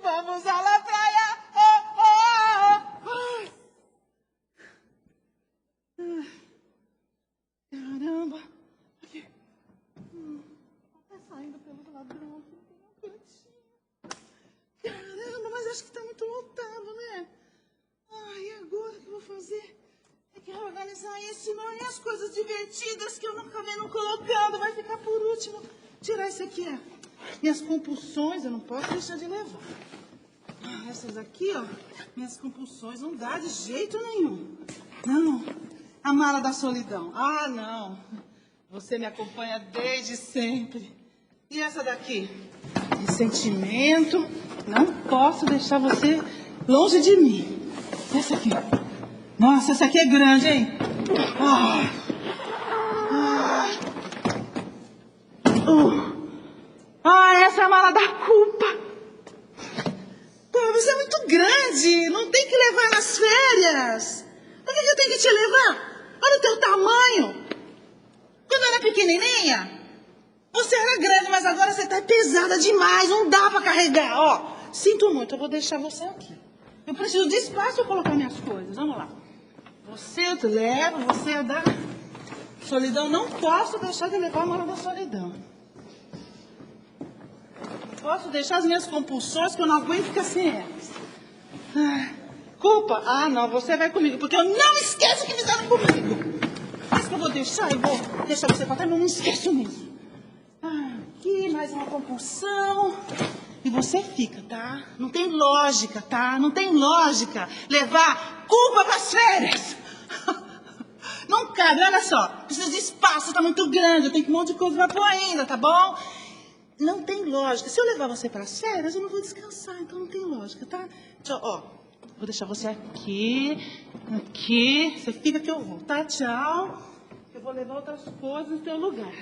Vamos à la praia. Oh, oh, oh. Ai. Caramba. Aqui. Tá saindo pelo ladrão aqui. Não tem um cantinho. Caramba, mas acho que tá muito lotado, né? Ai, e agora o que eu vou fazer? Tem que reorganizar isso, senão e as coisas divertidas que eu não acabei não colocando. Vai ficar por último. Tirar isso aqui, ó. Minhas compulsões, eu não posso deixar de levar. Essas aqui, ó, minhas compulsões, não dá de jeito nenhum. Não, a mala da solidão. Ah, não. Você me acompanha desde sempre. E essa daqui? Ressentimento. Não posso deixar você longe de mim. Essa aqui. Nossa, essa aqui é grande, hein? Essa é a mala da culpa. Pô, você é muito grande. Não tem que levar nas férias. Por que eu tenho que te levar? Olha o teu tamanho. Quando eu era pequenininha, você era grande, mas agora você tá pesada demais. Não dá pra carregar, ó. Sinto muito, eu vou deixar você aqui. Eu preciso de espaço pra colocar minhas coisas. Vamos lá. Você eu te levo, você é da solidão. Não posso deixar de levar a mala da solidão. Posso deixar as minhas compulsões, que eu não aguento ficar sem elas. Culpa? Ah, não, você vai comigo, porque eu não esqueço que fizeram comigo. Mas que eu vou deixar, eu vou deixar você pra trás, mas não esqueço mesmo. Aqui, mais uma compulsão. E você fica, tá? Não tem lógica, tá? Não tem lógica levar culpa pras férias. Não cabe, olha só. Preciso de espaço, tá muito grande, eu tenho um monte de coisa pra pôr ainda, tá bom? Não tem lógica. Se eu levar você para as férias, eu não vou descansar. Então não tem lógica, tá? Tchau, ó. Vou deixar você aqui. Aqui. Você fica que eu vou, tá? Tchau. Eu vou levar outras coisas no teu lugar.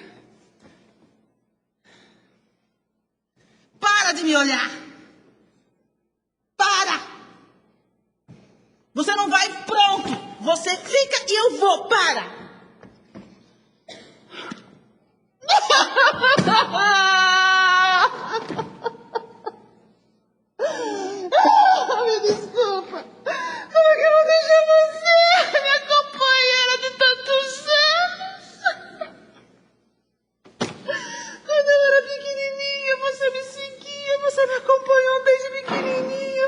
Para de me olhar. Para. Você não vai pronto. Você fica e eu vou. Para. Me desculpa. Como é que eu vou deixar você, minha companheira de tantos anos? Quando eu era pequenininha, você me seguia, você me acompanhou desde pequenininha.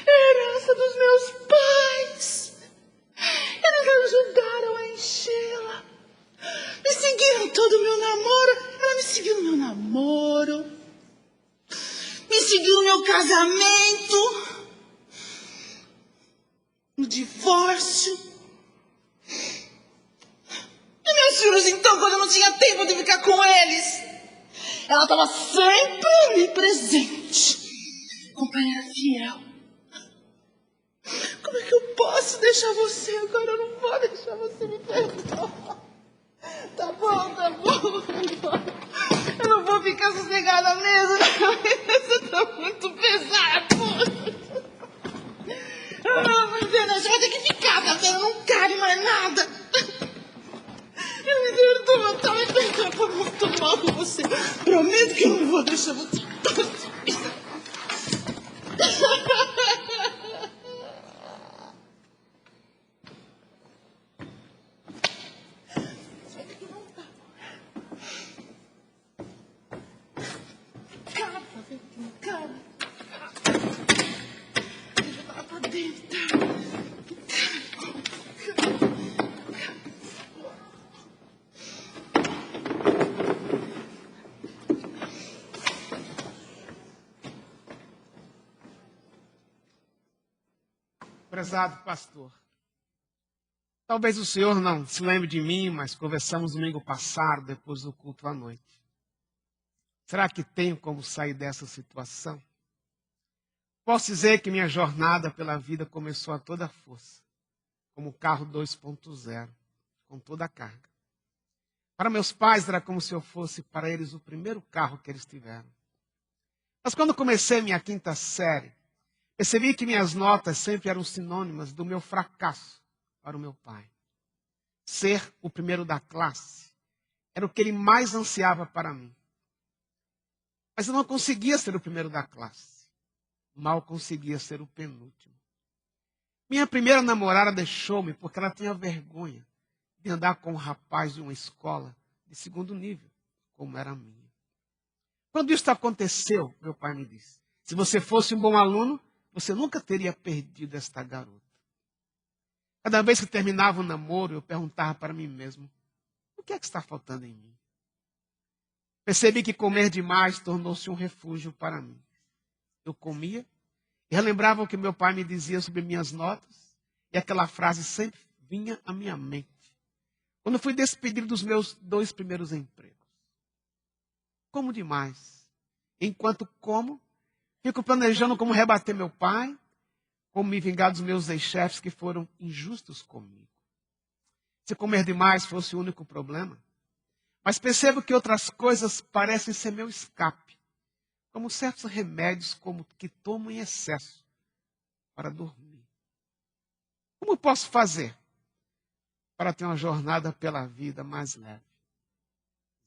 Herança dos meus pais. Eles ajudaram a enchê-la. Me seguiram todo o meu namoro. Ela me seguiu no meu namoro. Me seguiu no meu casamento. No divórcio. E meus filhos, então, quando eu não tinha tempo de ficar com eles, ela estava sempre ali presente. Companheira fiel. Como é que eu posso deixar você agora? Eu não vou deixar você, me perdoar. Tá bom, tá bom. Eu não vou ficar sossegada mesmo. Isso tá muito pesado. Não, você vai ter que ficar, tá vendo? Não cabe mais nada. Me perdoa, tá? Me perdoa, foi muito mal com você. Prometo que eu não vou deixar você. Prezado pastor, talvez o senhor não se lembre de mim, mas conversamos domingo passado, depois do culto à noite. Será que tenho como sair dessa situação? Posso dizer que minha jornada pela vida começou a toda força, como um carro 2.0, com toda a carga. Para meus pais era como se eu fosse para eles o primeiro carro que eles tiveram. Mas quando comecei minha quinta série, percebi que minhas notas sempre eram sinônimas do meu fracasso para o meu pai. Ser o primeiro da classe era o que ele mais ansiava para mim. Mas eu não conseguia ser o primeiro da classe. Mal conseguia ser o penúltimo. Minha primeira namorada deixou-me porque ela tinha vergonha de andar com um rapaz de uma escola de segundo nível, como era a minha. Quando isso aconteceu, meu pai me disse, se você fosse um bom aluno, você nunca teria perdido esta garota. Cada vez que terminava o namoro, eu perguntava para mim mesmo, o que é que está faltando em mim? Percebi que comer demais tornou-se um refúgio para mim. Eu comia e relembrava o que meu pai me dizia sobre minhas notas, e aquela frase sempre vinha à minha mente. Quando fui despedido dos meus 2 primeiros empregos. Como demais. Enquanto como, fico planejando como rebater meu pai, como me vingar dos meus ex-chefes que foram injustos comigo. Se comer demais fosse o único problema. Mas percebo que outras coisas parecem ser meu escape. Como certos remédios que tomo em excesso para dormir. Como posso fazer para ter uma jornada pela vida mais leve?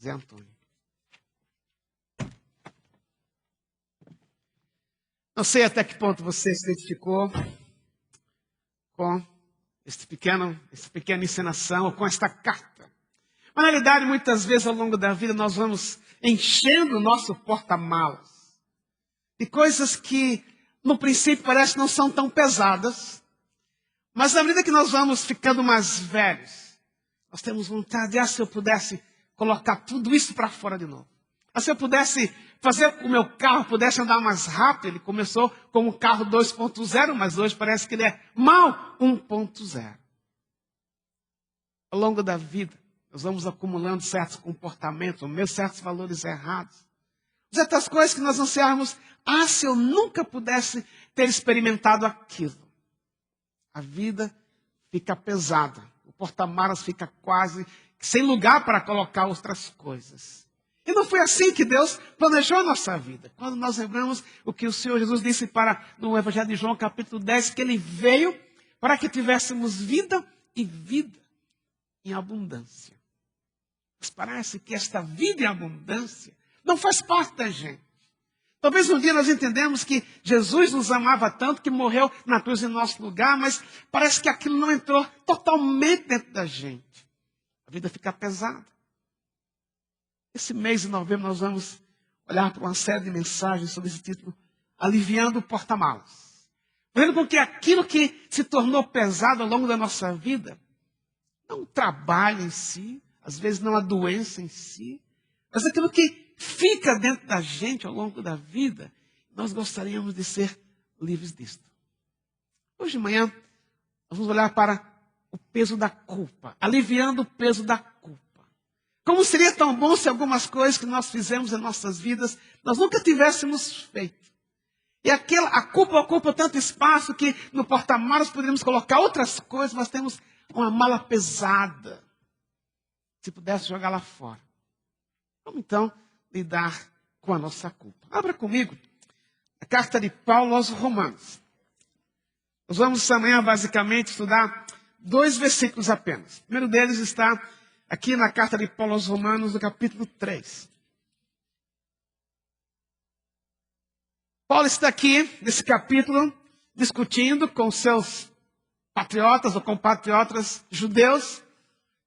Zé Antônio. Não sei até que ponto você se identificou com essa pequena encenação, ou com esta carta. Mas, na realidade, muitas vezes ao longo da vida nós vamos enchendo o nosso porta-malas de coisas que, no princípio, parece que não são tão pesadas. Mas, na medida que nós vamos ficando mais velhos, nós temos vontade, se eu pudesse colocar tudo isso para fora de novo. Se eu pudesse fazer com que o meu carro pudesse andar mais rápido. Ele começou como um carro 2.0, mas hoje parece que ele é mal 1.0. Ao longo da vida, nós vamos acumulando certos comportamentos, ou mesmo certos valores errados. Certas coisas que nós ansiávamos, se eu nunca pudesse ter experimentado aquilo. A vida fica pesada. O porta-malas fica quase sem lugar para colocar outras coisas. E não foi assim que Deus planejou a nossa vida. Quando nós lembramos o que o Senhor Jesus disse no Evangelho de João, capítulo 10, que Ele veio para que tivéssemos vida e vida em abundância. Mas parece que esta vida em abundância não faz parte da gente. Talvez um dia nós entendemos que Jesus nos amava tanto que morreu na cruz em nosso lugar, mas parece que aquilo não entrou totalmente dentro da gente. A vida fica pesada. Esse mês de novembro nós vamos olhar para uma série de mensagens sobre esse título, Aliviando o Porta-Malas. Vendo com que aquilo que se tornou pesado ao longo da nossa vida, não o trabalho em si, às vezes não a doença em si, mas aquilo que fica dentro da gente ao longo da vida, nós gostaríamos de ser livres disto. Hoje de manhã, nós vamos olhar para o peso da culpa, aliviando o peso da culpa. Como seria tão bom se algumas coisas que nós fizemos em nossas vidas, nós nunca tivéssemos feito. E a culpa ocupa tanto espaço que no porta-malas poderíamos colocar outras coisas, mas temos uma mala pesada. Se pudesse jogar lá fora. Vamos então lidar com a nossa culpa. Abra comigo a carta de Paulo aos Romanos. Nós vamos amanhã basicamente estudar 2 versículos apenas. O primeiro deles está aqui na carta de Paulo aos Romanos, no capítulo 3. Paulo está aqui, nesse capítulo, discutindo com seus patriotas ou compatriotas judeus,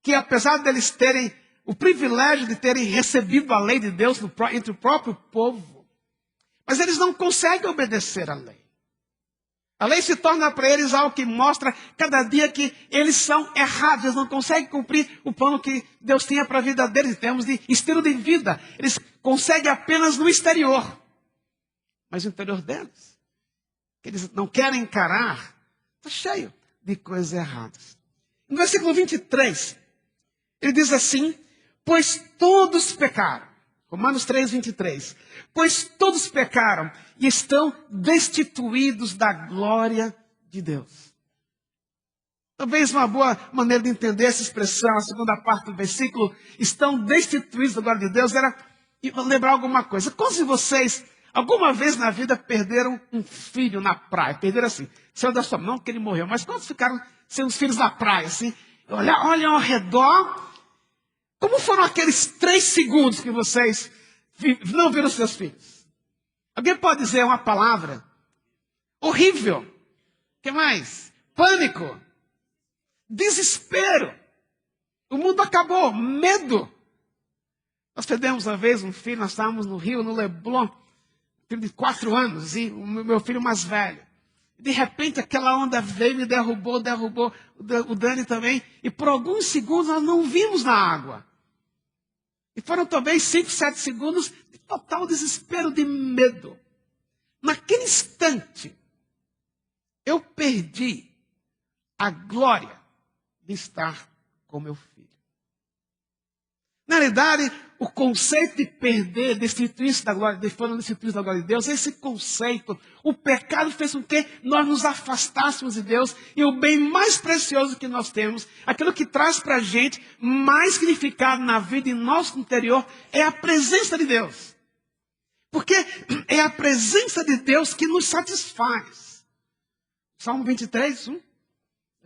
que apesar deles terem o privilégio de terem recebido a lei de Deus entre o próprio povo, mas eles não conseguem obedecer à lei. A lei se torna para eles algo que mostra cada dia que eles são errados. Eles não conseguem cumprir o plano que Deus tinha para a vida deles em termos de estilo de vida. Eles conseguem apenas no exterior. Mas o interior deles, que eles não querem encarar, está cheio de coisas erradas. No versículo 23, ele diz assim, pois todos pecaram. Romanos 3, 23. Pois todos pecaram e estão destituídos da glória de Deus. Talvez uma boa maneira de entender essa expressão, a segunda parte do versículo, estão destituídos da glória de Deus, era lembrar alguma coisa. Quantos de vocês, alguma vez na vida, perderam um filho na praia? Perderam assim, saiu da sua mão que ele morreu, mas quantos ficaram sem os filhos na praia? Assim, olham ao redor. Como foram aqueles 3 segundos que vocês não viram seus filhos? Alguém pode dizer uma palavra horrível. O que mais? Pânico. Desespero. O mundo acabou. Medo. Nós perdemos uma vez um filho, nós estávamos no Rio, no Leblon, filho de 4 anos, e o meu filho mais velho. De repente aquela onda veio e derrubou o Dani também, e por alguns segundos nós não vimos na água. E foram talvez 5, 7 segundos de total desespero, de medo. Naquele instante, eu perdi a glória de estar com meu filho. Na realidade, o conceito de perder, destituir-se da glória, de foram destituídos da glória de Deus, esse conceito, o pecado fez com que nós nos afastássemos de Deus, e o bem mais precioso que nós temos, aquilo que traz para a gente mais significado na vida e no nosso interior, é a presença de Deus. Porque é a presença de Deus que nos satisfaz. Salmo 23, ele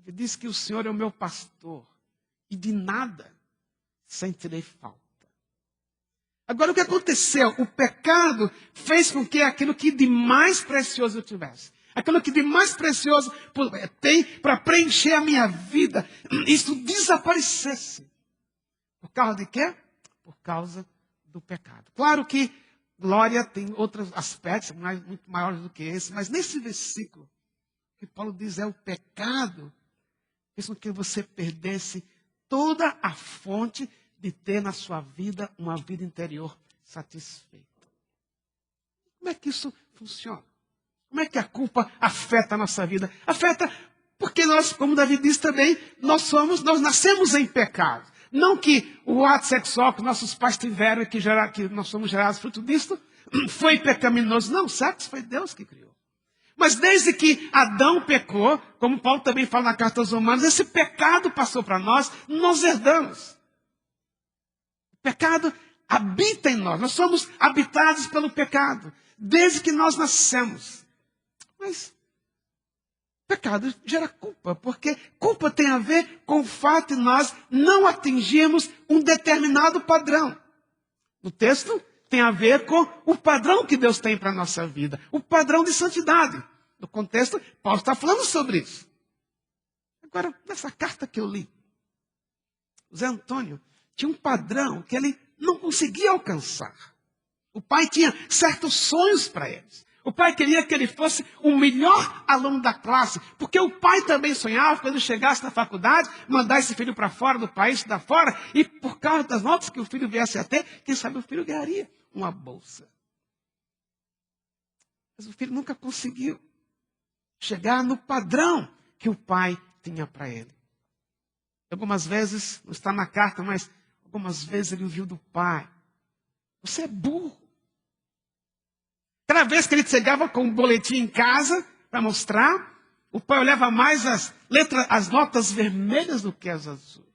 diz que o Senhor é o meu pastor, e de nada sentirei falta. Agora, o que aconteceu? O pecado fez com que aquilo que de mais precioso eu tivesse, aquilo que de mais precioso tem para preencher a minha vida, isso desaparecesse. Por causa de quê? Por causa do pecado. Claro que glória tem outros aspectos muito maiores do que esse, mas nesse versículo, o que Paulo diz é o pecado fez com que você perdesse toda a fonte de ter na sua vida uma vida interior satisfeita. Como é que isso funciona? Como é que a culpa afeta a nossa vida? Afeta porque nós, como Davi disse também, nós nascemos em pecado. Não que o ato sexual que nossos pais tiveram e que nós somos gerados fruto disso foi pecaminoso. Não, o sexo foi Deus que criou. Mas desde que Adão pecou, como Paulo também fala na carta aos Romanos, esse pecado passou para nós, nós herdamos. O pecado habita em nós somos habitados pelo pecado, desde que nós nascemos. Mas pecado gera culpa, porque culpa tem a ver com o fato de nós não atingirmos um determinado padrão. No texto, tem a ver com o padrão que Deus tem para a nossa vida, o padrão de santidade. No contexto, Paulo está falando sobre isso. Agora, nessa carta que eu li, o Zé Antônio tinha um padrão que ele não conseguia alcançar. O pai tinha certos sonhos para eles. O pai queria que ele fosse o melhor aluno da classe, porque o pai também sonhava, quando chegasse na faculdade, mandar esse filho para fora do país, da fora, e por causa das notas que o filho viesse a ter, quem sabe o filho ganharia uma bolsa. Mas o filho nunca conseguiu chegar no padrão que o pai tinha para ele. Algumas vezes, não está na carta, mas algumas vezes ele ouviu do pai: você é burro. Cada vez que ele chegava com um boletim em casa para mostrar, o pai olhava mais as notas vermelhas do que as azuis.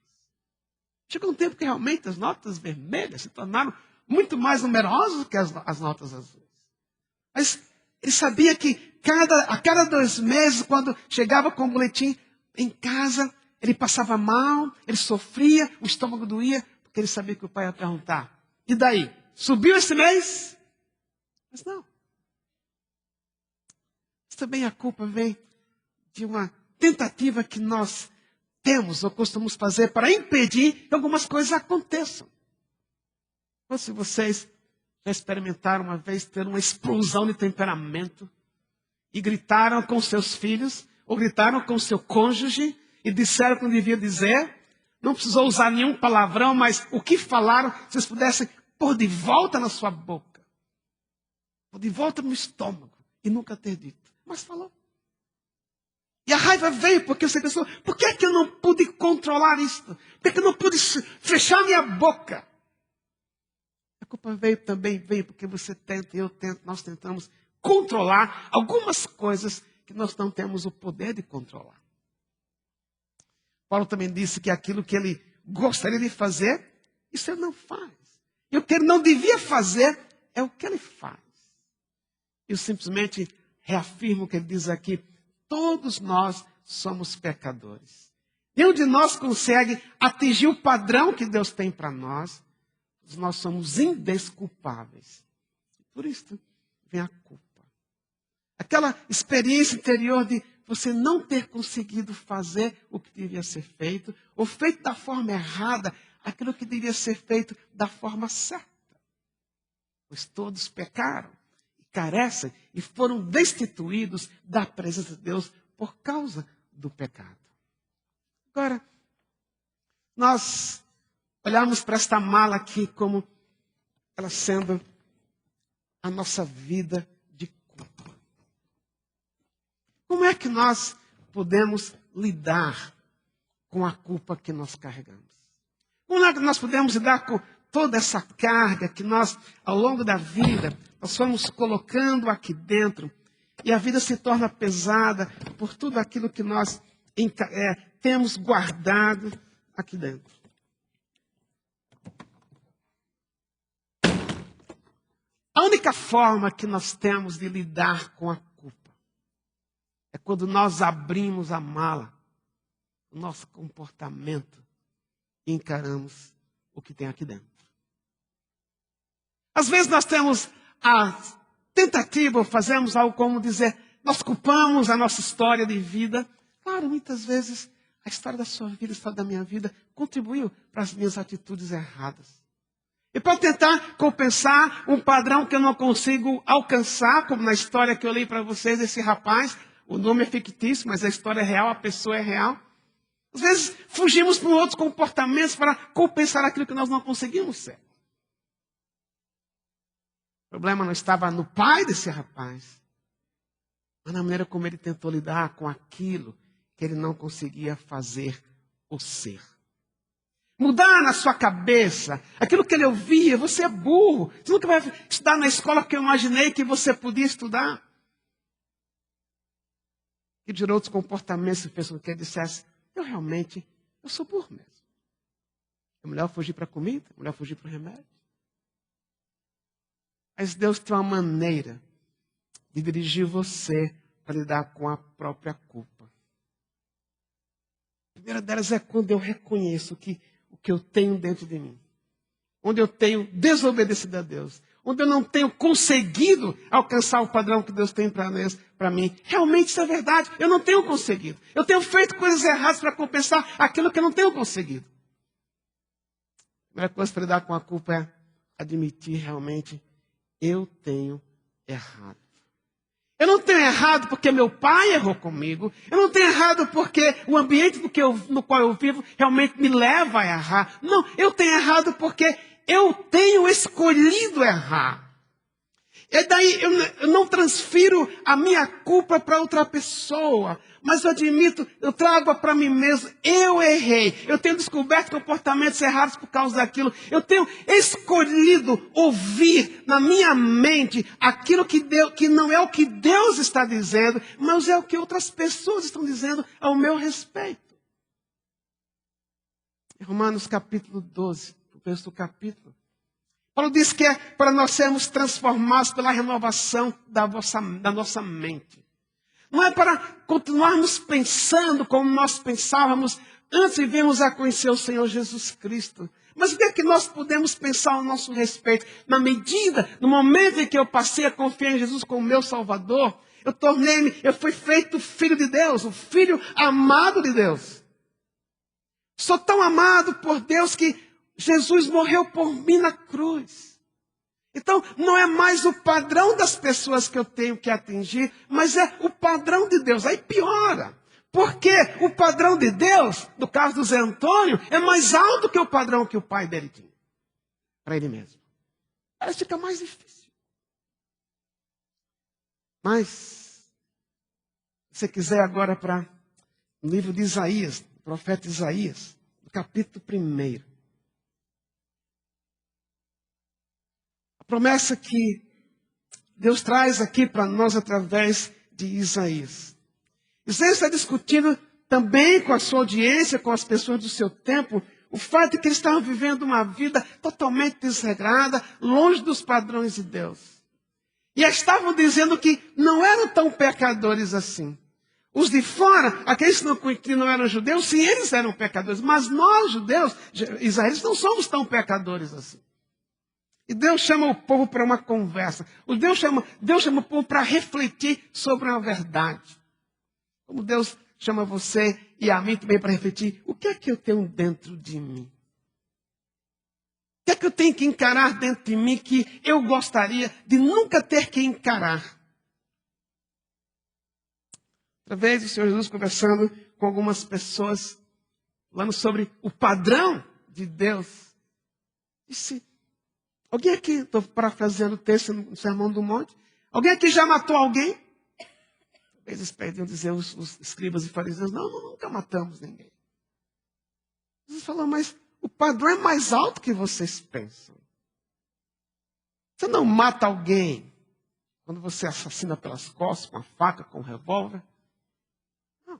Chegou um tempo que realmente as notas vermelhas se tornaram muito mais numerosas do que as notas azuis. Mas ele sabia que a cada 2 meses, quando chegava com o boletim em casa, ele passava mal, ele sofria, o estômago doía, porque ele sabia que o pai ia perguntar: e daí? Subiu esse mês? Mas não. Mas também a culpa vem de uma tentativa que nós temos ou costumamos fazer para impedir que algumas coisas aconteçam. Ou se vocês já experimentaram uma vez ter uma explosão de temperamento e gritaram com seus filhos, ou gritaram com seu cônjuge e disseram que não devia dizer, não precisou usar nenhum palavrão, mas o que falaram, vocês pudessem pôr de volta na sua boca, pôr de volta no estômago e nunca ter dito. Mas falou. E a raiva veio porque você pensou: por que é que eu não pude controlar isso? Por que é que eu não pude fechar minha boca? A culpa também veio porque você tenta, eu tento, nós tentamos controlar algumas coisas que nós não temos o poder de controlar. Paulo também disse que aquilo que ele gostaria de fazer, isso ele não faz. E o que ele não devia fazer é o que ele faz. Eu simplesmente reafirmo o que ele diz aqui: todos nós somos pecadores. Nenhum de nós consegue atingir o padrão que Deus tem para nós. Nós somos indesculpáveis. Por isso vem a culpa. Aquela experiência interior de você não ter conseguido fazer o que devia ser feito, ou feito da forma errada, aquilo que devia ser feito da forma certa. Pois todos pecaram, e carecem, e foram destituídos da presença de Deus por causa do pecado. Agora, nós olhamos para esta mala aqui como ela sendo a nossa vida de culpa. Como é que nós podemos lidar com a culpa que nós carregamos? Como é que nós podemos lidar com toda essa carga que nós, ao longo da vida, nós fomos colocando aqui dentro, e a vida se torna pesada por tudo aquilo que nós temos guardado aqui dentro? A única forma que nós temos de lidar com a culpa é quando nós abrimos a mala, o nosso comportamento, e encaramos o que tem aqui dentro. Às vezes nós temos a tentativa, fazemos algo como dizer, nós culpamos a nossa história de vida. Claro, muitas vezes a história da sua vida, a história da minha vida, contribuiu para as minhas atitudes erradas. E para tentar compensar um padrão que eu não consigo alcançar, como na história que eu li para vocês, esse rapaz, o nome é fictício, mas a história é real, a pessoa é real. Às vezes fugimos para outros comportamentos para compensar aquilo que nós não conseguimos ser. O problema não estava no pai desse rapaz, mas na maneira como ele tentou lidar com aquilo que ele não conseguia fazer ou ser. Mudar na sua cabeça aquilo que ele ouvia, você é burro, você nunca vai estudar na escola que eu imaginei que você podia estudar. E de outros comportamentos, se pessoa que ele dissesse, eu sou burro mesmo. É melhor fugir para a comida, é melhor fugir para o remédio. Mas Deus tem uma maneira de dirigir você para lidar com a própria culpa. A primeira delas é quando eu reconheço que o que eu tenho dentro de mim, onde eu tenho desobedecido a Deus, onde eu não tenho conseguido alcançar o padrão que Deus tem para mim. Realmente isso é verdade, eu não tenho conseguido. Eu tenho feito coisas erradas para compensar aquilo que eu não tenho conseguido. A primeira coisa para lidar com a culpa é admitir realmente, eu tenho errado. Eu não tenho errado porque meu pai errou comigo. Eu não tenho errado porque o ambiente no qual eu vivo realmente me leva a errar. Não, eu tenho errado porque eu tenho escolhido errar. E daí eu não transfiro a minha culpa para outra pessoa. Mas eu admito, eu trago para mim mesmo, eu errei. Eu tenho descoberto comportamentos errados por causa daquilo. Eu tenho escolhido ouvir na minha mente aquilo que não é o que Deus está dizendo, mas é o que outras pessoas estão dizendo ao meu respeito. Em Romanos capítulo 12, o texto do capítulo, Paulo diz que é para nós sermos transformados pela renovação da nossa mente. Não é para continuarmos pensando como nós pensávamos antes de virmos a conhecer o Senhor Jesus Cristo. Mas o que é que nós podemos pensar ao nosso respeito? No momento em que eu passei a confiar em Jesus como meu Salvador, eu fui feito filho de Deus, o filho amado de Deus. Sou tão amado por Deus que Jesus morreu por mim na cruz. Então, não é mais o padrão das pessoas que eu tenho que atingir, mas é o padrão de Deus. Aí piora. Porque o padrão de Deus, no caso do Zé Antônio, é mais alto que o padrão que o pai dele tinha. Para ele mesmo. Aí fica mais difícil. Mas, se você quiser agora para o livro de Isaías, o profeta Isaías, no capítulo 1. A promessa que Deus traz aqui para nós através de Isaías. Isaías está discutindo também com a sua audiência, com as pessoas do seu tempo, o fato de que eles estavam vivendo uma vida totalmente desregrada, longe dos padrões de Deus. E estavam dizendo que não eram tão pecadores assim. Os de fora, aqueles que não eram judeus, sim, eles eram pecadores. Mas nós, judeus, israelitas, não somos tão pecadores assim. E Deus chama o povo para uma conversa. Deus chama o povo para refletir sobre a verdade. Como Deus chama você e a mim também para refletir. O que é que eu tenho dentro de mim? O que é que eu tenho que encarar dentro de mim que eu gostaria de nunca ter que encarar? Outra vez o Senhor Jesus conversando com algumas pessoas, falando sobre o padrão de Deus. Disse, alguém aqui, estou parafraseando o texto no Sermão do Monte, alguém aqui já matou alguém? Eles pediam dizer, os escribas e fariseus, não, nunca matamos ninguém. Jesus falou, mas o padrão é mais alto que vocês pensam. Você não mata alguém quando você assassina pelas costas, com a faca, com um revólver. Não.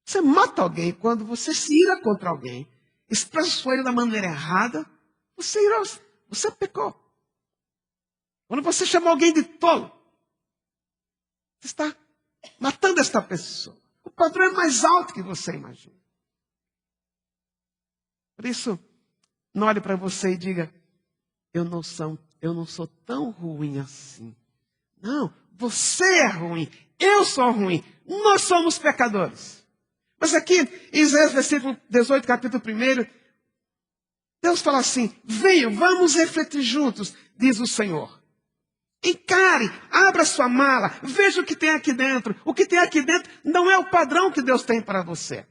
Você mata alguém quando você se ira contra alguém, expressa sua ira da maneira errada, você pecou. Quando você chama alguém de tolo, você está matando esta pessoa. O padrão é mais alto que você imagina. Por isso, não olhe para você e diga, eu não sou tão ruim assim. Não, você é ruim, eu sou ruim, nós somos pecadores. Mas aqui, em Isaías, versículo 18, capítulo 1, Deus fala assim, venham, vamos refletir juntos, diz o Senhor. Encare, abra sua mala, veja o que tem aqui dentro. O que tem aqui dentro não é o padrão que Deus tem para você.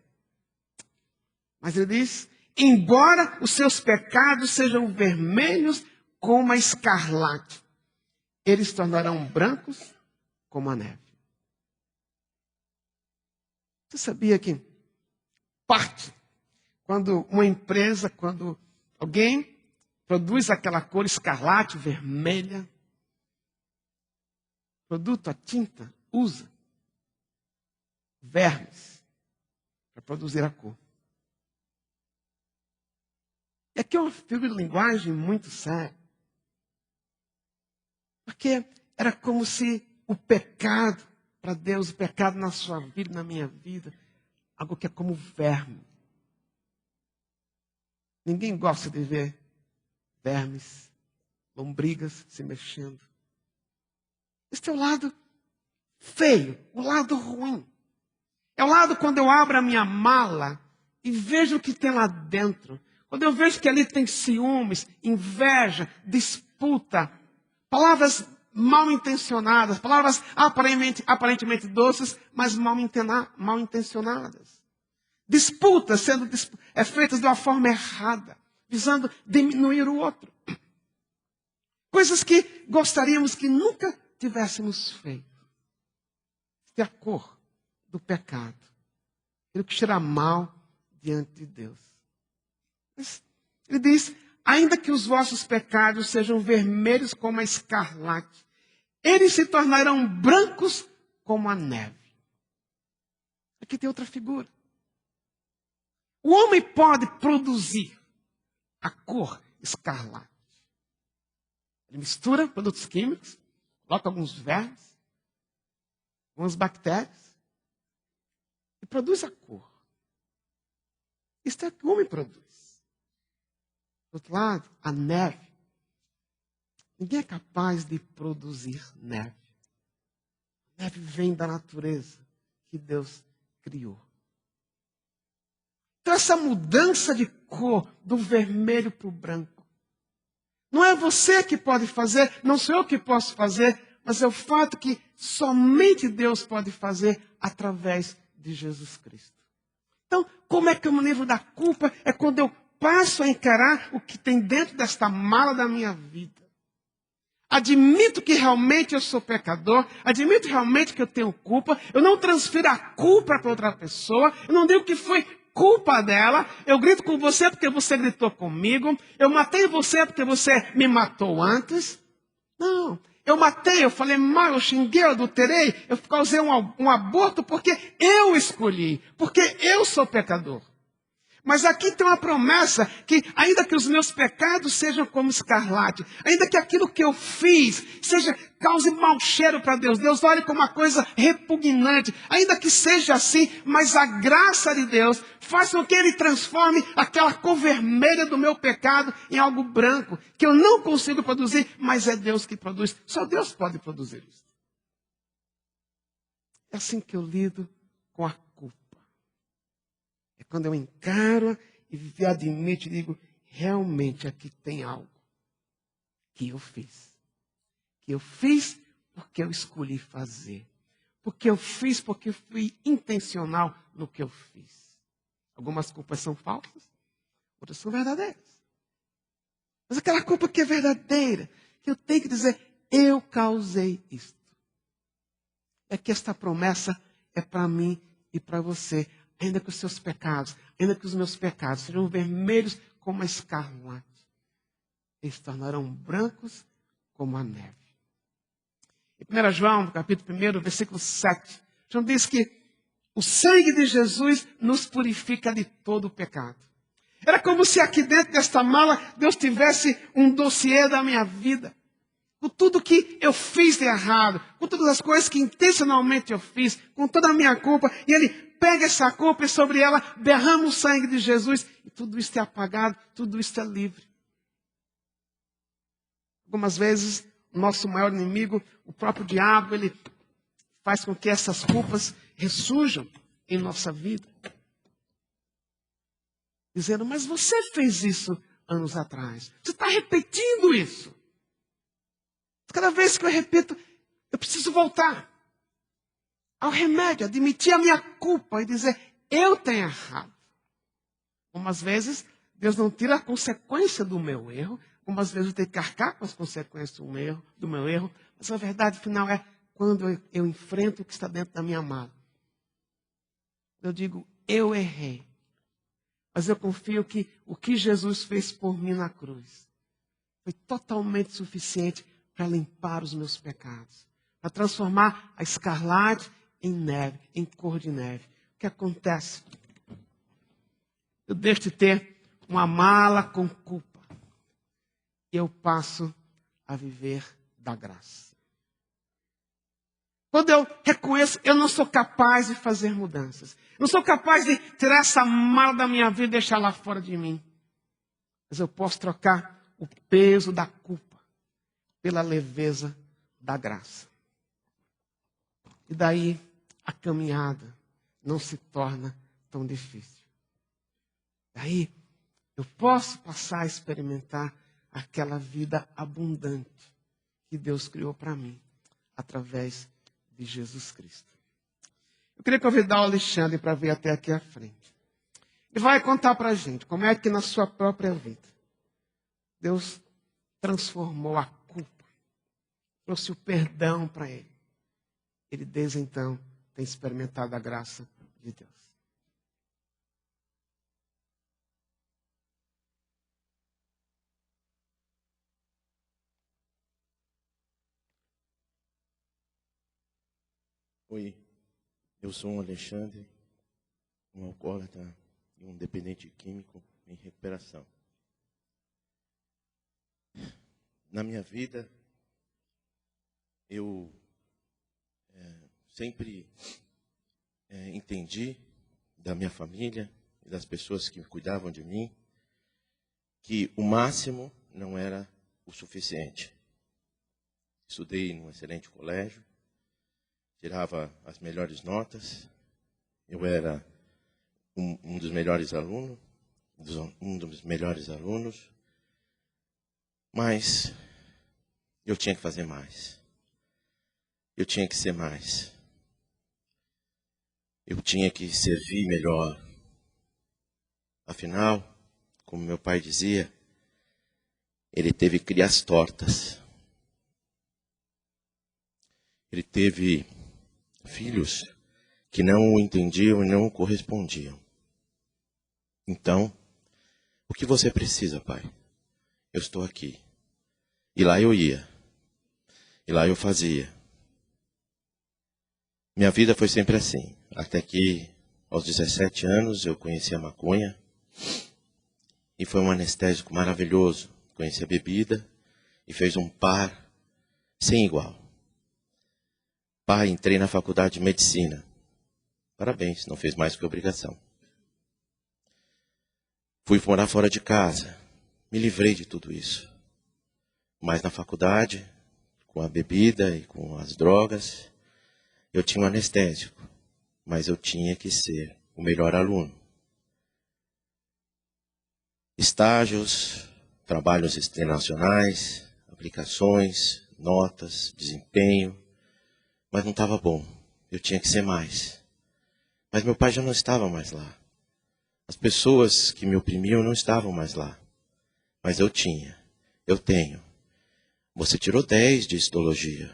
Mas ele diz, embora os seus pecados sejam vermelhos como a escarlate, eles se tornarão brancos como a neve. Você sabia que quando uma empresa, quando alguém produz aquela cor escarlate, vermelha, produto, a tinta, usa vermes para produzir a cor. E aqui é uma figura de linguagem muito séria. Porque era como se o pecado, para Deus, o pecado na sua vida, na minha vida, algo que é como verme. Ninguém gosta de ver vermes, lombrigas se mexendo. Este é o lado feio, o lado ruim. É o lado quando eu abro a minha mala e vejo o que tem lá dentro. Quando eu vejo que ali tem ciúmes, inveja, disputa, palavras mal intencionadas, palavras aparentemente doces, mas mal intencionadas. Disputas sendo feitas de uma forma errada, visando diminuir o outro. Coisas que gostaríamos que nunca tivéssemos feito. Esta é a cor do pecado. Aquilo que cheira mal diante de Deus. Mas ele diz, ainda que os vossos pecados sejam vermelhos como a escarlate, eles se tornarão brancos como a neve. Aqui tem outra figura. O homem pode produzir a cor escarlate. Ele mistura produtos químicos, coloca alguns vermes, algumas bactérias, e produz a cor. Isso é o que o homem produz. Do outro lado, a neve. Ninguém é capaz de produzir neve. A neve vem da natureza que Deus criou. Então essa mudança de cor, do vermelho para o branco, não é você que pode fazer, não sou eu que posso fazer, mas é o fato que somente Deus pode fazer através de Jesus Cristo. Então, como é que eu me livro da culpa? É quando eu passo a encarar o que tem dentro desta mala da minha vida. Admito que realmente eu sou pecador, admito realmente que eu tenho culpa, eu não transfiro a culpa para outra pessoa, eu não digo que foi culpa dela, eu grito com você porque você gritou comigo, eu matei você porque você me matou antes. Não, eu matei, eu falei mal, eu xinguei, eu adulterei, eu causei um aborto porque eu escolhi, porque eu sou pecador. Mas aqui tem uma promessa que, ainda que os meus pecados sejam como escarlate, ainda que aquilo que eu fiz cause mau cheiro para Deus, Deus olhe como uma coisa repugnante, ainda que seja assim, mas a graça de Deus faz com que Ele transforme aquela cor vermelha do meu pecado em algo branco, que eu não consigo produzir, mas é Deus que produz. Só Deus pode produzir isso. É assim que eu lido com a culpa. É quando eu encaro e admito e digo, realmente aqui tem algo que eu fiz. Que eu fiz porque eu escolhi fazer. Porque eu fiz porque eu fui intencional no que eu fiz. Algumas culpas são falsas, outras são verdadeiras. Mas aquela culpa que é verdadeira, que eu tenho que dizer, eu causei isto. É que esta promessa é para mim e para você. Ainda que os seus pecados, ainda que os meus pecados sejam vermelhos como a escarlate, eles tornarão brancos como a neve. Em 1 João, capítulo 1, versículo 7, João diz que o sangue de Jesus nos purifica de todo o pecado. Era como se aqui dentro desta mala Deus tivesse um dossiê da minha vida. Com tudo que eu fiz de errado, com todas as coisas que intencionalmente eu fiz, com toda a minha culpa, e Ele pega essa culpa e sobre ela derrama o sangue de Jesus, e tudo isso é apagado, tudo isso é livre. Algumas vezes, o nosso maior inimigo, o próprio diabo, ele faz com que essas culpas ressurjam em nossa vida. Dizendo, mas você fez isso anos atrás. Você está repetindo isso. Cada vez que eu repito, eu preciso voltar ao remédio, admitir a minha culpa e dizer, eu tenho errado. Algumas vezes, Deus não tira a consequência do meu erro. Algumas vezes eu tenho que arcar com as consequências do meu erro. Mas a verdade final é quando eu enfrento o que está dentro da minha mala. Eu digo, eu errei. Mas eu confio que o que Jesus fez por mim na cruz foi totalmente suficiente para limpar os meus pecados. Para transformar a escarlate em neve, em cor de neve. O que acontece? Eu deixo de ter uma mala com culpa. E eu passo a viver da graça. Quando eu reconheço, eu não sou capaz de fazer mudanças. Eu não sou capaz de tirar essa mala da minha vida e deixar lá fora de mim. Mas eu posso trocar o peso da culpa pela leveza da graça. E daí a caminhada não se torna tão difícil. Daí eu posso passar a experimentar aquela vida abundante que Deus criou para mim, através de Jesus Cristo. Eu queria convidar o Alexandre para vir até aqui à frente. Ele vai contar para a gente como é que na sua própria vida Deus transformou a culpa, trouxe o perdão para ele. Ele desde então tem experimentado a graça de Deus. Oi, eu sou um Alexandre, um alcoólatra e um dependente químico em recuperação. Na minha vida, eu sempre entendi da minha família e das pessoas que cuidavam de mim que o máximo não era o suficiente. Estudei num excelente colégio, tirava as melhores notas, eu era um dos melhores alunos, mas eu tinha que fazer mais. Eu tinha que ser mais. Eu tinha que servir melhor. Afinal, como meu pai dizia, ele teve crias tortas. Ele teve filhos que não o entendiam e não o correspondiam. Então, o que você precisa, pai? Eu estou aqui. E lá eu ia. E lá eu fazia. Minha vida foi sempre assim. Até que, aos 17 anos, eu conheci a maconha. E foi um anestésico maravilhoso. Conheci a bebida e fez um par sem igual. Pai, entrei na faculdade de medicina. Parabéns, não fez mais que obrigação. Fui morar fora de casa. Me livrei de tudo isso. Mas na faculdade, com a bebida e com as drogas, eu tinha um anestésico. Mas eu tinha que ser o melhor aluno. Estágios, trabalhos internacionais, aplicações, notas, desempenho. Mas não estava bom. Eu tinha que ser mais. Mas meu pai já não estava mais lá. As pessoas que me oprimiam não estavam mais lá. Mas eu tinha. Eu tenho. Você tirou 10 de histologia.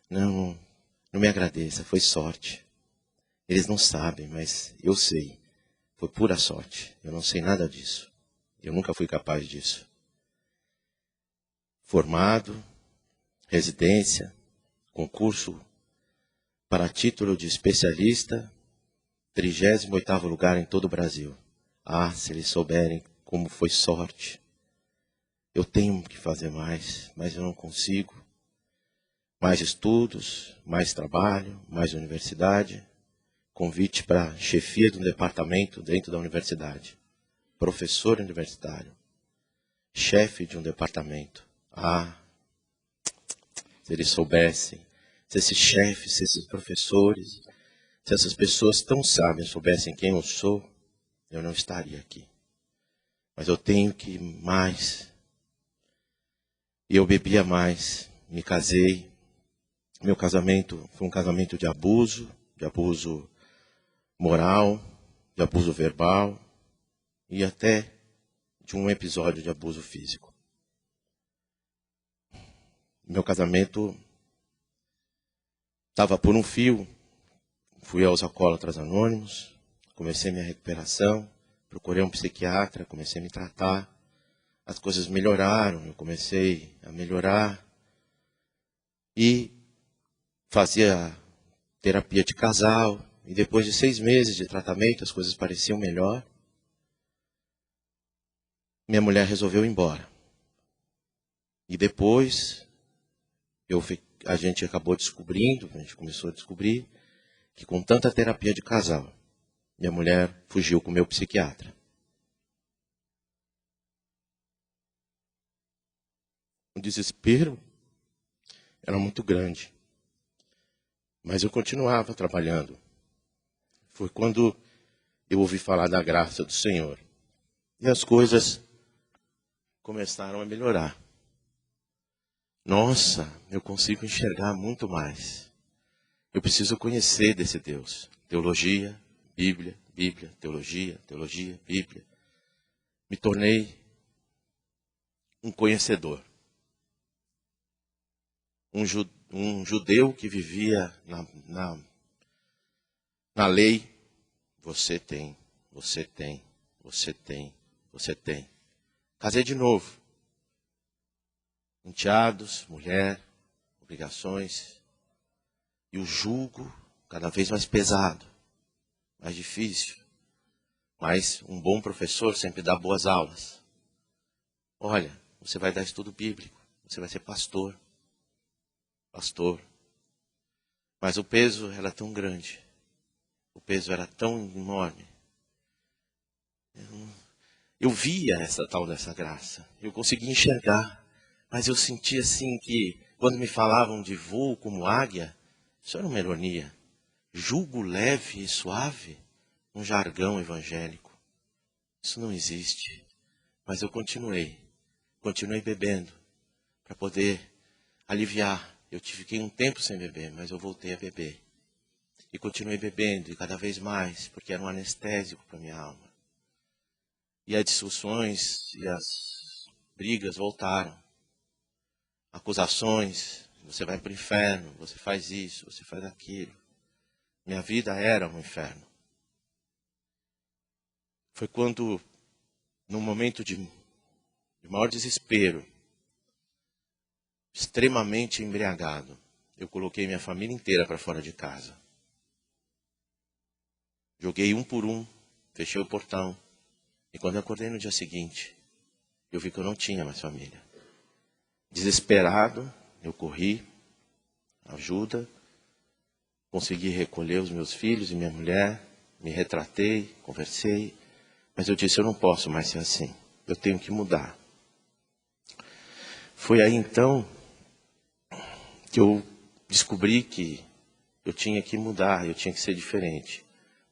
Não me agradeça. Foi sorte. Eles não sabem, mas eu sei. Foi pura sorte. Eu não sei nada disso. Eu nunca fui capaz disso. Formado, residência, concurso para título de especialista, 38º lugar em todo o Brasil. Ah, se eles souberem como foi sorte. Eu tenho que fazer mais, mas eu não consigo. Mais estudos, mais trabalho, mais universidade. Convite para chefia de um departamento dentro da universidade. Professor universitário. Chefe de um departamento. Ah, se eles soubessem. Se esses chefes, se esses professores, se essas pessoas tão sábias soubessem quem eu sou, eu não estaria aqui. Mas eu tenho que ir mais. E eu bebia mais. Me casei. Meu casamento foi um casamento de abuso moral, de abuso verbal e até de um episódio de abuso físico. Meu casamento estava por um fio. Fui aos Alcoólatras Anônimos, comecei minha recuperação, procurei um psiquiatra, comecei a me tratar. As coisas melhoraram, eu comecei a melhorar e fazia terapia de casal. E depois de 6 meses de tratamento, as coisas pareciam melhor. Minha mulher resolveu ir embora. E depois, a gente acabou descobrindo, a gente começou a descobrir, que com tanta terapia de casal, minha mulher fugiu com o meu psiquiatra. O desespero era muito grande. Mas eu continuava trabalhando. Foi quando eu ouvi falar da graça do Senhor. E as coisas começaram a melhorar. Nossa, eu consigo enxergar muito mais. Eu preciso conhecer desse Deus. Teologia, Bíblia, Bíblia, teologia, teologia, Bíblia. Me tornei um conhecedor. Um judeu que vivia na lei. Você tem, você tem, você tem, você tem. Casei de novo. Enteados, mulher, obrigações. E o jugo cada vez mais pesado, mais difícil. Mas um bom professor sempre dá boas aulas. Olha, você vai dar estudo bíblico, você vai ser pastor. Pastor. Mas o peso era tão grande. O peso era tão enorme. Eu via essa tal dessa graça. Eu conseguia enxergar. Mas eu sentia assim que, quando me falavam de voo como águia, isso era uma ironia. Jugo leve e suave, um jargão evangélico. Isso não existe. Mas eu continuei bebendo, para poder aliviar. Eu fiquei um tempo sem beber, mas eu voltei a beber. E continuei bebendo, e cada vez mais, porque era um anestésico para minha alma. E as discussões e as brigas voltaram. Acusações, você vai para o inferno, você faz isso, você faz aquilo. Minha vida era um inferno. Foi quando, num momento de maior desespero, extremamente embriagado, eu coloquei minha família inteira para fora de casa. Joguei um por um, fechei o portão E quando eu acordei no dia seguinte, eu vi que eu não tinha mais família. Desesperado, eu corri, ajuda, consegui recolher os meus filhos e minha mulher, me retratei, conversei, mas eu disse, eu não posso mais ser assim, eu tenho que mudar. Foi aí então que eu descobri que eu tinha que mudar, eu tinha que ser diferente.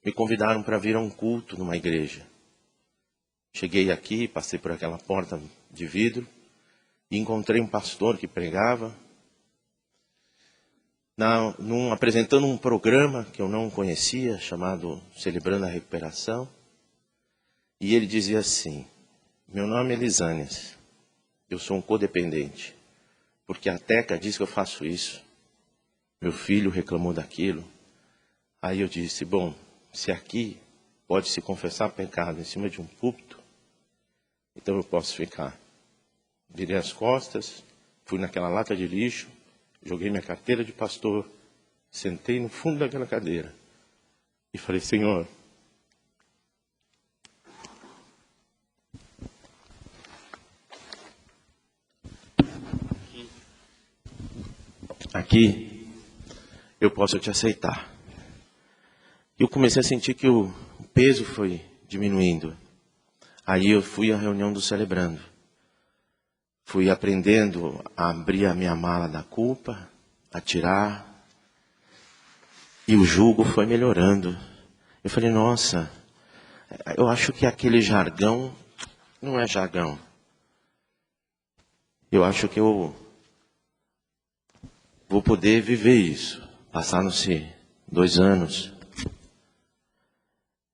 Me convidaram para vir a um culto numa igreja. Cheguei aqui, passei por aquela porta de vidro e encontrei um pastor que pregava, apresentando um programa que eu não conhecia, chamado Celebrando a Recuperação. E ele dizia assim, meu nome é Lisânias, eu sou um codependente, porque a Teca diz que eu faço isso. Meu filho reclamou daquilo. Aí eu disse, bom, se aqui pode se confessar pecado em cima de um púlpito, então eu posso ficar. Virei as costas, fui naquela lata de lixo, joguei minha carteira de pastor, sentei no fundo daquela cadeira e falei, Senhor, aqui eu posso te aceitar. E eu comecei a sentir que o peso foi diminuindo. Aí eu fui à reunião do Celebrando. Fui aprendendo a abrir a minha mala da culpa, a tirar. E o jugo foi melhorando. Eu falei, nossa, eu acho que aquele jargão não é jargão. Eu acho que eu vou poder viver isso. Passaram-se 2 anos.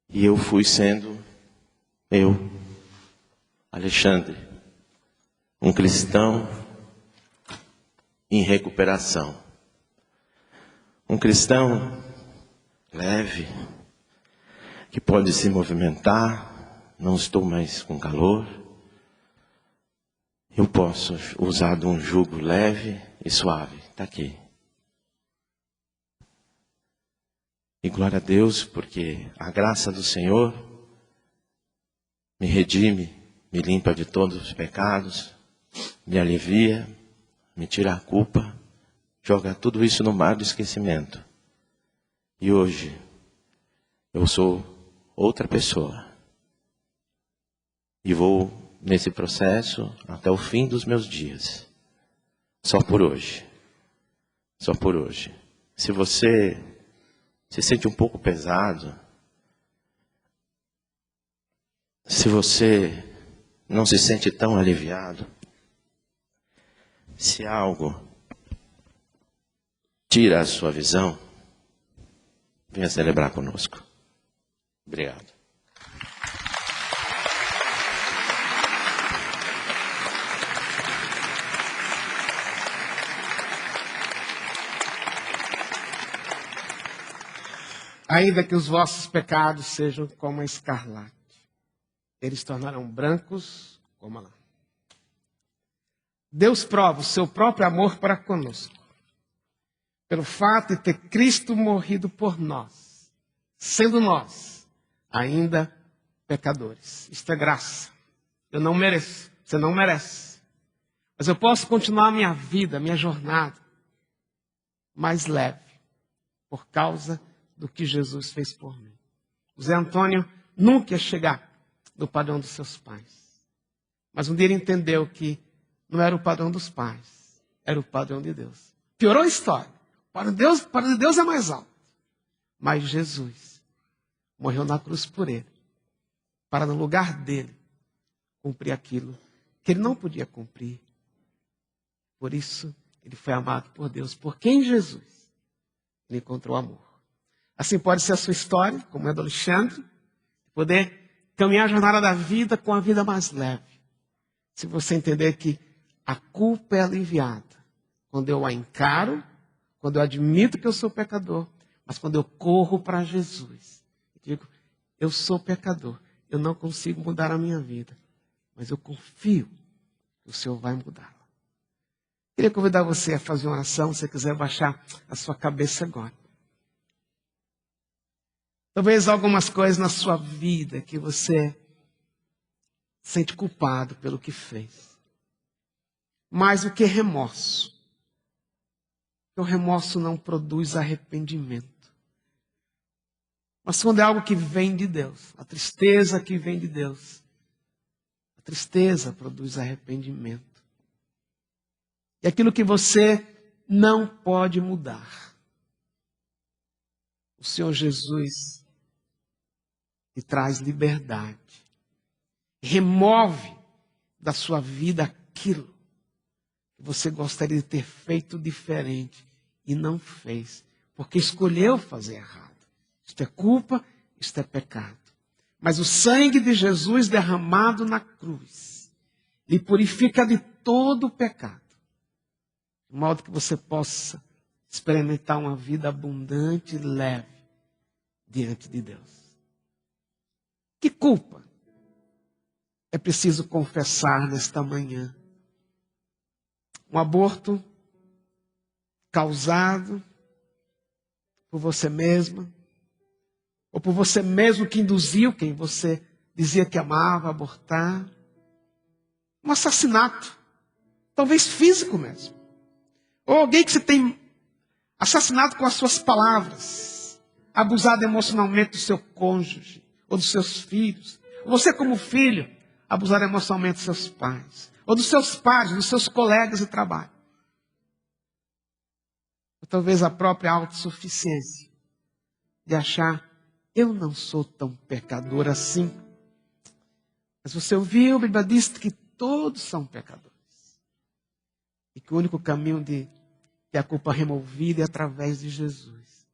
E eu fui sendo eu, Alexandre, um cristão em recuperação. Um cristão leve, que pode se movimentar, não estou mais com calor. Eu posso usar de um jugo leve e suave. Está aqui. E glória a Deus, porque a graça do Senhor me redime, me limpa de todos os pecados, me alivia, me tira a culpa, joga tudo isso no mar do esquecimento. E hoje eu sou outra pessoa. E vou nesse processo até o fim dos meus dias. Só por hoje. Só por hoje. Se você se sente um pouco pesado, se você não se sente tão aliviado, se algo tira a sua visão, venha celebrar conosco. Obrigado. Ainda que os vossos pecados sejam como a escarlate, eles tornarão brancos como a lã. Deus prova o seu próprio amor para conosco, pelo fato de ter Cristo morrido por nós, sendo nós ainda pecadores. Isto é graça. Eu não mereço, você não merece. Mas eu posso continuar a minha vida, a minha jornada, mais leve, por causa do que Jesus fez por mim. O Zé Antônio nunca ia chegar no padrão dos seus pais. Mas um dia ele entendeu que não era o padrão dos pais, era o padrão de Deus. Piorou a história. O padrão de Deus é mais alto. Mas Jesus morreu na cruz por ele, para no lugar dele cumprir aquilo que ele não podia cumprir. Por isso, ele foi amado por Deus, porque em Jesus ele encontrou amor. Assim pode ser a sua história, como é do Alexandre, poder caminhar a jornada da vida com a vida mais leve. Se você entender que a culpa é aliviada quando eu a encaro, quando eu admito que eu sou pecador, mas quando eu corro para Jesus. Eu digo, eu sou pecador, eu não consigo mudar a minha vida, mas eu confio que o Senhor vai mudá-la. Queria convidar você a fazer uma oração, se você quiser baixar a sua cabeça agora. Talvez algumas coisas na sua vida que você sente culpado pelo que fez. Mais do que remorso. O remorso não produz arrependimento. Mas quando é algo que vem de Deus, a tristeza que vem de Deus, a tristeza produz arrependimento. E aquilo que você não pode mudar, o Senhor Jesus lhe traz liberdade. Remove da sua vida aquilo que você gostaria de ter feito diferente e não fez, porque escolheu fazer errado. Isto é culpa, isto é pecado. Mas o sangue de Jesus derramado na cruz lhe purifica de todo o pecado, de modo que você possa experimentar uma vida abundante e leve diante de Deus. Que culpa é preciso confessar nesta manhã? Um aborto causado por você mesma, ou por você mesmo que induziu quem você dizia que amava abortar. Um assassinato, talvez físico mesmo. Ou alguém que você tem assassinado com as suas palavras, abusado emocionalmente do seu cônjuge, ou dos seus filhos. Ou você como filho, abusado emocionalmente dos seus pais, ou dos seus pais, dos seus colegas de trabalho. Ou talvez a própria autossuficiência de achar, eu não sou tão pecador assim. Mas você ouviu, a Bíblia diz que todos são pecadores. E que o único caminho de ter a culpa removida é através de Jesus.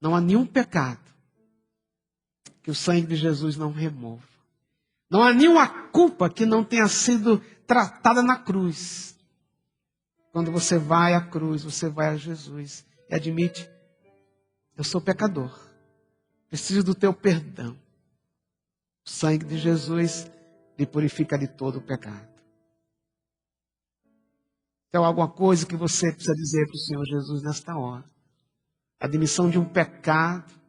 Não há nenhum pecado que o sangue de Jesus não remova. Não há nenhuma culpa que não tenha sido tratada na cruz. Quando você vai à cruz, você vai a Jesus e admite, eu sou pecador. Preciso do teu perdão. O sangue de Jesus lhe purifica de todo o pecado. Tem alguma coisa que você precisa dizer para o Senhor Jesus nesta hora? Admissão de um pecado.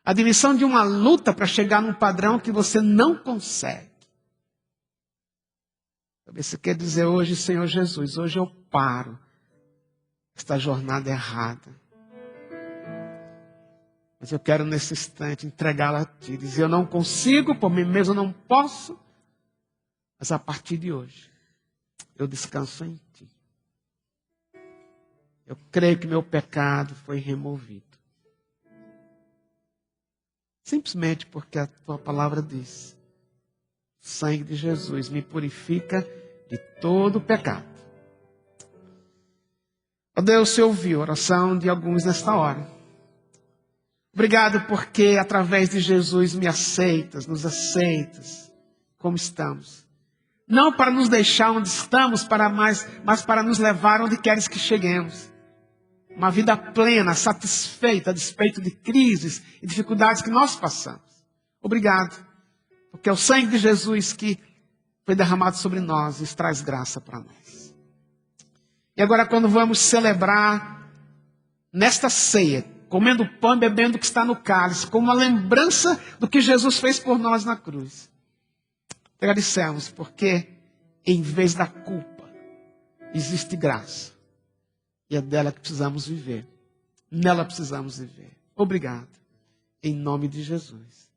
Admissão de uma luta para chegar num padrão que você não consegue. Talvez você quer dizer hoje, Senhor Jesus, hoje eu paro esta jornada errada. Mas eu quero nesse instante entregá-la a Ti. Dizer, eu não consigo, por mim mesmo eu não posso. Mas a partir de hoje, eu descanso em Ti. Eu creio que meu pecado foi removido. Simplesmente porque a Tua palavra diz, o sangue de Jesus me purifica de todo o pecado. Ó Deus, você ouviu a oração de alguns nesta hora. Obrigado porque através de Jesus me aceitas, nos aceitas como estamos. Não para nos deixar onde estamos, mas para nos levar onde queres que cheguemos. Uma vida plena, satisfeita, a despeito de crises e dificuldades que nós passamos. Obrigado, porque é o sangue de Jesus que foi derramado sobre nós e traz graça para nós. E agora quando vamos celebrar nesta ceia, comendo o pão e bebendo o que está no cálice, como uma lembrança do que Jesus fez por nós na cruz. Agradecemos, porque em vez da culpa, existe graça. E é dela que precisamos viver. Nela precisamos viver. Obrigado. Em nome de Jesus.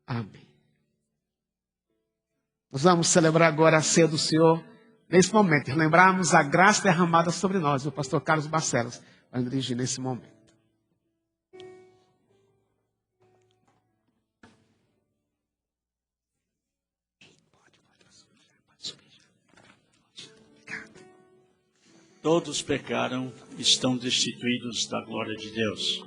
Amém. Nós vamos celebrar agora a ceia do Senhor. Nesse momento, lembrarmos a graça derramada sobre nós. O pastor Carlos Barcelos vai dirigir nesse momento. Todos pecaram e estão destituídos da glória de Deus.